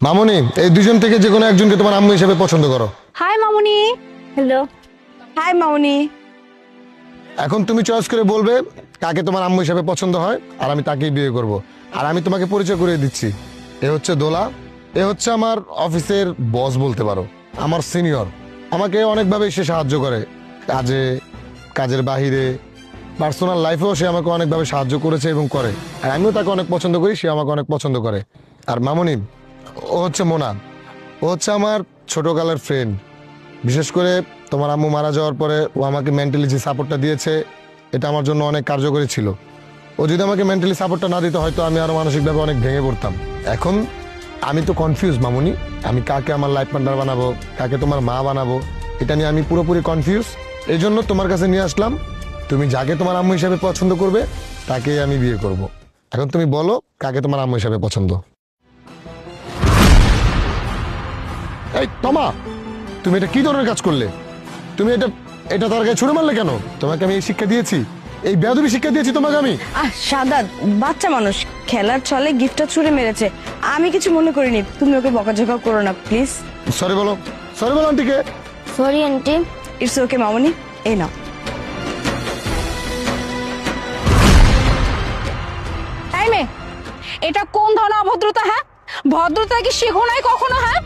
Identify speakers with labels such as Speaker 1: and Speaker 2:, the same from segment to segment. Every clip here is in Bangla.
Speaker 1: মামুনি, এই দুজন থেকে যে কোনো একজনকে তোমার আম্মু হিসেবে পছন্দ করো।
Speaker 2: হাই মামুনি। হ্যালো।
Speaker 3: হাই মামুনি।
Speaker 1: এখন তুমি চয়েস করে বলবে কাকে তোমার আম্মু হিসেবে পছন্দ হয়, আর আমি তাকেই বিয়ে করব। আর আমি তোমাকে পরিচয় করিয়ে দিচ্ছি, এ হচ্ছে দোলা। এ হচ্ছে আমার অফিসের বস বলতে পারো, আমার সিনিয়র। আমাকে অনেকভাবে সে সাহায্য করে, কাজে, কাজের বাহিরে, পার্সোনাল লাইফেও সে আমাকে অনেকভাবে সাহায্য করেছে এবং করে। আর আমিও তাকে অনেক পছন্দ করি, সে আমাকে অনেক পছন্দ করে। আর মামুনি, ও হচ্ছে মোনা। ও হচ্ছে আমার ছোটকালের ফ্রেন্ড। বিশেষ করে তোমার আম্মু মারা যাওয়ার পরে ও আমাকে মেন্টালি যে সাপোর্টটা দিয়েছে, এটা আমার জন্য অনেক কার্যকরী ছিল। ও যদি আমাকে মেন্টালি সাপোর্টটা না দিত, হয়তো আমি আরো মানসিকভাবে অনেক ভেঙে পড়তাম। এখন আমি তো কনফিউজ মামুনি, আমি কাকে আমার লাইফ পার্টনার বানাবো, কাকে তোমার মা বানাবো, এটা নিয়ে আমি পুরোপুরি কনফিউজ। এই জন্য তোমার কাছে নিয়ে আসলাম। তুমি যাকে তোমার আম্মু হিসাবে পছন্দ করবে তাকেই আমি বিয়ে করব। এখন তুমি বলো কাকে তোমার আম্মু হিসাবে পছন্দ। এই তমা, তুমি এটা কি ধরনের কাজ করলে? তুমি এটা এটা তার গায়ে ছুড়ে মারলে কেন? তোমাকে আমি এই শিক্ষা দিয়েছি, এই বেয়াদবি শিক্ষা দিয়েছি তোমাকে আমি?
Speaker 3: সাদাত বাচ্চা মানুষ, খেলার ছলে গিফটটা ছুঁড়ে মেরেছে। আমি কিছু মনে করিনি, তুমি ওকে বকাঝকা করো না প্লিজ।
Speaker 1: সরি বলো, সরি বলো আন্টিকে।
Speaker 2: Sorry aunty.
Speaker 3: ইটস ওকে মামুনি, এই নাও।
Speaker 2: এই মেয়ে, এটা কোন ধরনের অভদ্রতা? হ্যাঁ, ভদ্রতা কি শেখো নাই কখনো? হ্যাঁ,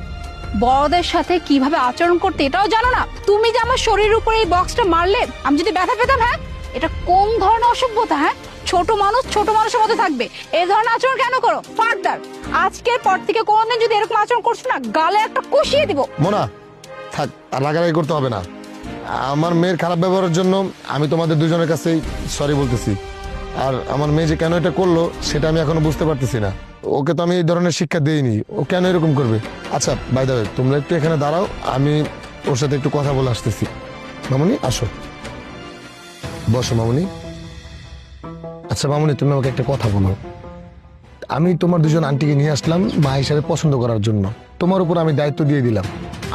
Speaker 2: বড়দের সাথে কিভাবে আচরণ করতে এটাও জানো না? তুমি যে আমার শরীরের উপরে এই বক্সটা মারলে, আমি যদি ব্যথা পেতাম? হ্যাঁ, এটা কোন ধরনের অসভ্যতা? হ্যাঁ, ছোট মানুষ ছোট মানুষের মতো থাকবে, এই ধরনের আচরণ কেন করো? ফার্দার আজকের পর থেকে কোনদিন যদি এরকম আচরণ করছো না, গালে একটা কষিয়ে দিব।
Speaker 1: মোনা, থাক, আর রাগারাগি করতে হবে না। আমার মেয়ের খারাপ ব্যবহারের জন্য আমি তোমাদের দুজনের কাছেই সরি বলতেছি। আর আমার মেয়ে যে কেন এটা করলো সেটা আমি এখনো বুঝতে পারতেছি না। ওকে তো আমি এই ধরনের শিক্ষা দেইনি, ও কেন এরকম করবে? আচ্ছা বাই দ্য ওয়ে, তোমরা একটু এখানে দাঁড়াও, আমি ওর সাথে একটু কথা বলে আসতেছি। মামুনি আসো, বসো মামুনি। আচ্ছা মামুনি, তুমি আমাকে একটা কথা বলো। আমি তোমার দুজন আন্টিকে নিয়ে আসলাম মা হিসাবে পছন্দ করার জন্য, তোমার উপর আমি দায়িত্ব দিয়ে দিলাম,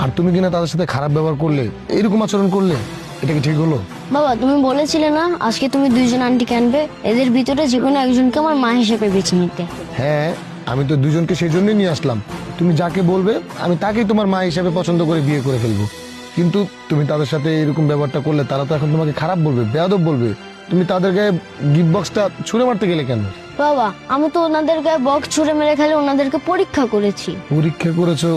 Speaker 1: আর তুমি কিনা তাদের সাথে খারাপ ব্যবহার করলে, এইরকম আচরণ করলে, এটা কি ঠিক হলো?
Speaker 4: বাবা, তুমি বলেছিলে না আজকে তুমি দুইজন আন্টিকে আনবে, এদের ভিতরে যে কোনো একজনকে আমার মা হিসেবে বেছে নিতে।
Speaker 1: হ্যাঁ, আমি তো দুজনকে সেই জন্যই নিয়ে আসলাম। তুমি যাকে বলবে আমি তাকেই তোমার মা হিসাবে পছন্দ করে বিয়ে করে ফেলবো। কিন্তু তুমি তাদের সাথে এরকম ব্যবহারটা করলে, তারা তো এখন তোমাকে খারাপ বলবে, বেয়াদব বলবে। তুমি তাদের গায়ে গিফট বক্সটা ছুঁড়ে মারতে গেলে কেন?
Speaker 4: বাবা, আমি তো ওনাদের গায়ে বক্স ছুঁড়ে মেরে খালি ওনাদেরকে পরীক্ষা করেছি।
Speaker 1: পরীক্ষা করেছো?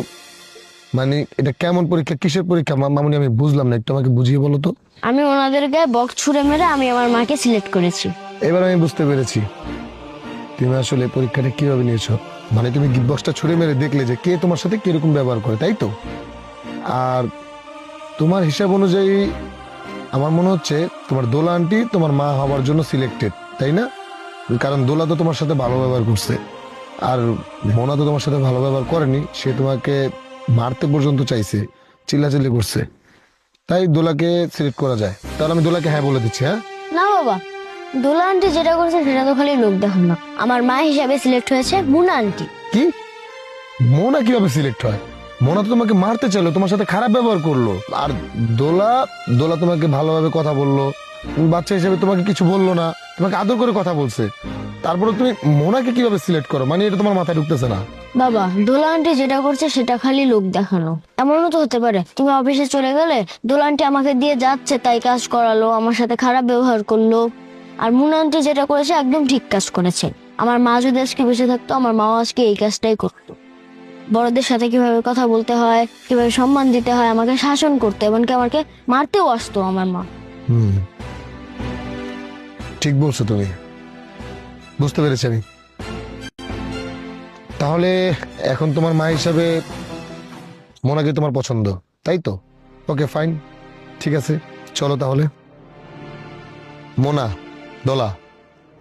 Speaker 1: মানে এটা কেমন পরীক্ষা, কিসের পরীক্ষা মামুনি? আমি বুঝলাম না, একটু আমাকে বুঝিয়ে বলো তো।
Speaker 4: আমি ওনাদের গায়ে বক্স ছুঁড়ে মেরে আমি আমার মাকে সিলেক্ট করেছি।
Speaker 1: এবার আমি বুঝতে পেরেছি তুমি আসলে পরীক্ষাটা কিভাবে নিয়েছো। মানে তুমি গিফট বক্সটা ছুঁড়ে মেরে দেখলে যে কে তোমার সাথে কিরকম ব্যবহার করে, তাই তো? আর তোমার হিসাব অনুযায়ী আমার মনে হচ্ছে তোমার দোলা আন্টি তোমার মা হওয়ার জন্য সিলেক্টেড, তাই না? কারণ দোলা তো তোমার সাথে ভালো ব্যবহার করছে, আর মোনা তো তোমার সাথে ভালো ব্যবহার করেনি, সে তোমাকে মারতে পর্যন্ত চাইছে, চিল্লাচিল্লি করছে। তাই দোলাকে সিলেক্ট করা যায়। তাহলে আমি দোলাকে হ্যাঁ বলে দিচ্ছি। হ্যাঁ
Speaker 4: না বাবা, দোলা আন্টি যেটা করেছে সেটা তো খালি লোক দেখানো। আমার মা হিসাবে সিলেক্ট হয়েছে মুনা আন্টি।
Speaker 1: কি? মোনা কিভাবে সিলেক্ট হয়? মোনা তো তোমাকে মারতে চাইলো, তোমার সাথে খারাপ ব্যবহার করলো। আর দোলা দোলা তোমাকে ভালোভাবে কথা বললো, বাচ্চা হিসেবে তোমাকে কিছু বললো না, তোমাকে আদর করে কথা বলছে। তারপরে তুমি মোনাকে কিভাবে সিলেক্ট করো? মানে এটা তোমার মাথায় ঢুকতেছে না।
Speaker 4: বাবা, দোলা আন্টি যেটা করছে সেটা খালি লোক দেখানো। এমনও তো হতে পারে তুমি অফিসে চলে গেলে, দোলা আন্টি আমাকে দিয়ে যাচ্ছে তাই কাজ করালো, আমার সাথে খারাপ ব্যবহার করলো। আর মুনা আন্টি যেটা করেছে একদম ঠিক কাজ করেছে। আমার মা যদি আজকে বেঁচে থাকতো, আমার মাও আজকে এই কাজটাই করতো। বড়দের সাথে কিভাবে কথা বলতে হয়, কিভাবে সম্মান দিতে হয়, আমাকে শাসন করতো, এমনকি আমাকে মারতেও আসতো আমার মা।
Speaker 1: ঠিক বলছো তুমি, বুঝতে পেরেছি আমি। তাহলে এখন তোমার মা হিসাবে মোনাকে তোমার পছন্দ, তাই তো? ওকে ফাইন, ঠিক আছে, চলো তাহলে। মোনা, দোলা,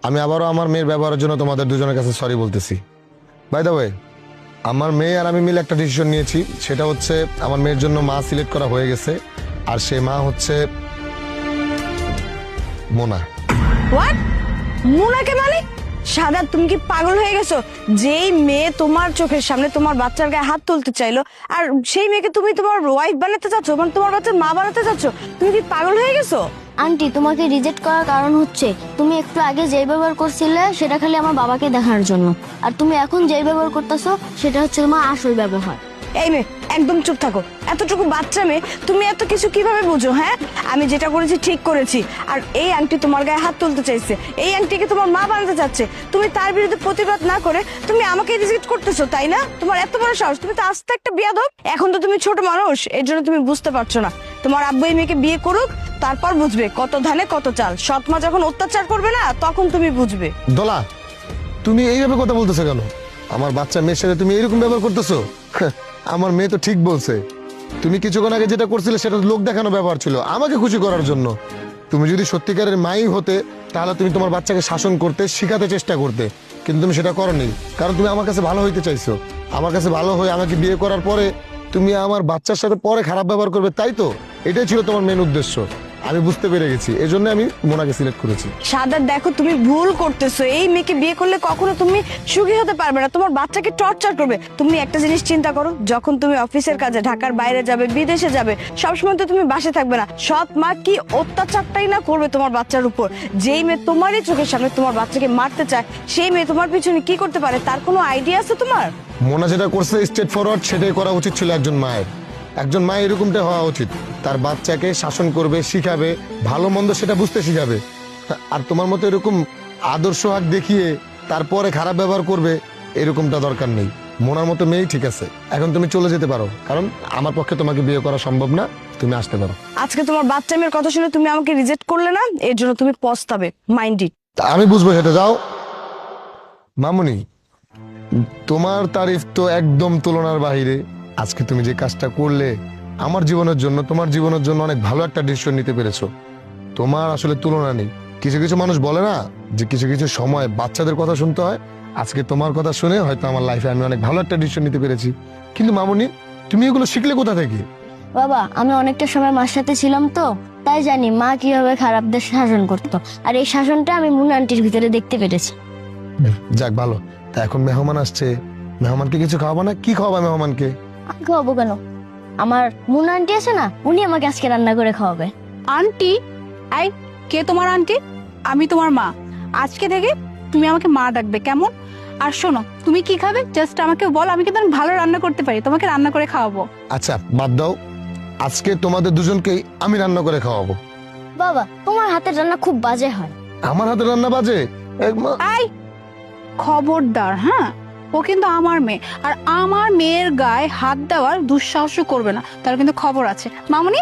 Speaker 1: আমি আবারও আমার মেয়ের ব্যবহারের জন্য তোমাদের দুজনের কাছে সরি বলতেছি। বাই দ্য ওয়ে, আমার মেয়ে আর আমি মিলে একটা ডিসিশন নিয়েছি, সেটা হচ্ছে আমার মেয়ের জন্য মা সিলেক্ট করা হয়ে গেছে, আর সে মা হচ্ছে মোনা।
Speaker 3: হোয়াট? মুনাকে মানে? সাদাত, তুমি কি পাগল হয়ে গেছো? যেই মেয়ে তোমার চোখের সামনে তোমার বাচ্চার গায়ে হাত তুলতে চাইলো, আর সেই মেয়েকে তুমি তোমার ওয়াইফ বানাতে চাচ্ছ, মানে তোমার বাচ্চার মা বানাতে চাচ্ছ? তুমি কি পাগল হয়ে গেছো?
Speaker 4: আন্টি তোমাকে রিজেক্ট করার কারণ হচ্ছে তুমি একটু আগে যেই ব্যবহার করছিলে সেটা খালি আমার বাবাকে দেখার জন্য, আর তুমি এখন যেই ব্যবহার করতেছো সেটা হচ্ছে তোমার আসল ব্যবহার।
Speaker 3: এই মেয়ে একদম চুপ থাকো। এতটুকু বাচ্চা মেয়ে তুমি এত কিছু কিভাবে বুঝো? হ্যাঁ, আমি যেটা করেছি ঠিক করেছি। আর এই আংটি তোমার গায়ে হাত তুলতে চাইছে, এই আংটিকে তোমার মা বানাতে চাচ্ছে, তুমি তার বিরুদ্ধে প্রতিবাদ না করে তুমি আমাকে রিজেক্ট করতেছো, তাই না? তোমার এত বড় সাহস, তুমি তো আস্তে একটা বিয়াদব। এখন তো তুমি ছোট মানুষ, এর জন্য তুমি বুঝতে পারছো না। তোমার আব্বু এই মেয়েকে বিয়ে করুক, তারপর বুঝবে কত ধানে কত চাল। সৎ মা যখন অত্যাচার করবে না, তখন তুমি বুঝবে।
Speaker 1: দোলা, তুমি এইভাবে কথা বলতেছো কেন? আমার বাচ্চা মেয়ের সাথে তুমি এরকম ব্যবহার করতেছো? আমার মেয়ে তো ঠিক বলছে। তুমি কিছুক্ষণ আগে যেটা করছিলে সেটা লোক দেখানো ব্যবহার ছিল, আমাকে খুশি করার জন্য। তুমি যদি সত্যিকারের মাই হতে তাহলে তুমি তোমার বাচ্চাকে শাসন করতে, শিখাতে চেষ্টা করতে, কিন্তু তুমি সেটা করোনি। কারণ তুমি আমার কাছে ভালো হইতে চাইছো। আমার কাছে ভালো হয়ে আমাকে বিয়ে করার পরে তুমি আমার বাচ্চার সাথে পরে খারাপ ব্যবহার করবে, তাই তো? এটাই ছিল তোমার মেন উদ্দেশ্য। আমি বুঝতে পেরে গেছি, এই জন্য আমি মোনাকে সিলেক্ট করেছি।
Speaker 3: সাদাত, দেখো তুমি ভুল করতেছো। এই মেয়েকে বিয়ে করলে কখনো তুমি সুখী হতে পারবে না, তোমার বাচ্চাকে টর্চার করবে। তুমি একটা জিনিস চিন্তা করো, যখন তুমি অফিসের কাজে ঢাকার বাইরে যাবে, বিদেশে যাবে, সবসময় তো তুমি বাসে থাকবে না। সৎ মা কি অত্যাচারটাই না করবে তোমার বাচ্চার উপর। যেই মেয়ে তোমারই চোখের সামনে তোমার বাচ্চাকে মারতে চায়, সেই মেয়ে তোমার পিছনে কি করতে পারে তার কোনো আইডিয়া আছে তোমার?
Speaker 1: মোনা যেটা করছে স্ট্রেট ফরওয়ার্ড, সেটাই করা উচিত ছিল একজন মায়ের। একজন মায়ের এরকমটা হওয়া উচিত, তার বাচ্চাকে শাসন করবে, শিখাবে, ভালো মন্দ সেটা বুঝতে শিখাবে। আর তোমার মতো এরকম আদর্শ হাক দেখিয়ে তারপরে খারাপ ব্যবহার করবে, এরকমটা দরকার নেই। মোনার মতো মেয়েই ঠিক আছে। এখন তুমি চলে যেতে পারো, কারণ আমার পক্ষে তোমাকে বিয়ে করা সম্ভব না। তুমি আসতে পারো।
Speaker 3: আজকে তোমার বাচ্চা মেয়ের কথা শুনে তুমি আমাকে রিজেক্ট করলে না, এর জন্য তুমি পস্তাবে। Mind it.
Speaker 1: আমি বুঝবো সেটা। যাও মামুনি, তোমার তারিফ তো একদম তুলনার বাহিরে। আজকে তুমি যে কাজটা করলে আমার জীবনের জন্য, তোমার জীবনের জন্য অনেক ভালো একটা ডিসিশন নিতে পেরেছো। তোমার আসলে তুলনা নেই। কিছু কিছু মানুষ বলে না যে কিছু কিছু সময় বাচ্চাদের কথা শুনতে হয়। আজকে তোমার কথা শুনে হয়তো আমার লাইফে আমি অনেক ভালো একটা ডিসিশন নিতে পেরেছি। কিন্তু মামুনি, তুমি এগুলো শিখলে কোথা থেকে?
Speaker 4: বাবা, আমি অনেকটা সময় মার সাথে ছিলাম তো, তাই জানি মা কিভাবে খারাপদের শাসন করতো। আর এই শাসনটা আমি মুন্না আন্টির ভিতরে দেখতে পেরেছি।
Speaker 1: যাক ভালো। তা এখন মেহমান আসছে, মেহমানকে কিছু খাওয়াবো না? কি খাওয়াবা মেহমানকে?
Speaker 4: আমি খাওয়াবো কেন? আমার মুন্না আন্টি আছে না, উনি আমাকে আজকে রান্না করে খাওয়াবে।
Speaker 2: আন্টি? আই, কে তোমার আন্টি? আমি তোমার মা। আজকে থেকে তুমি আমাকে মা ডাকবে, কেমন? আর শোনো, তুমি কি খাবে জাস্ট আমাকে বল, আমি কিন্তু অনেক ভালো রান্না করতে পারি, তোমাকে রান্না করে খাওয়াবো।
Speaker 1: আচ্ছা বাদ দাও, আজকে তোমাদের দুজনকেই আমি রান্না করে খাওয়াবো।
Speaker 4: বাবা, তোমার হাতের রান্না খুব বাজে হয়।
Speaker 1: আমার হাতে রান্না বাজে?
Speaker 2: আই, খবরদার, হ্যাঁ? ও কিন্তু আমার মেয়ে, আর আমার মেয়ের গায়ে হাত দেওয়ার দুঃসাহস করবে না, তার কিন্তু খবর আছে। মামুনি,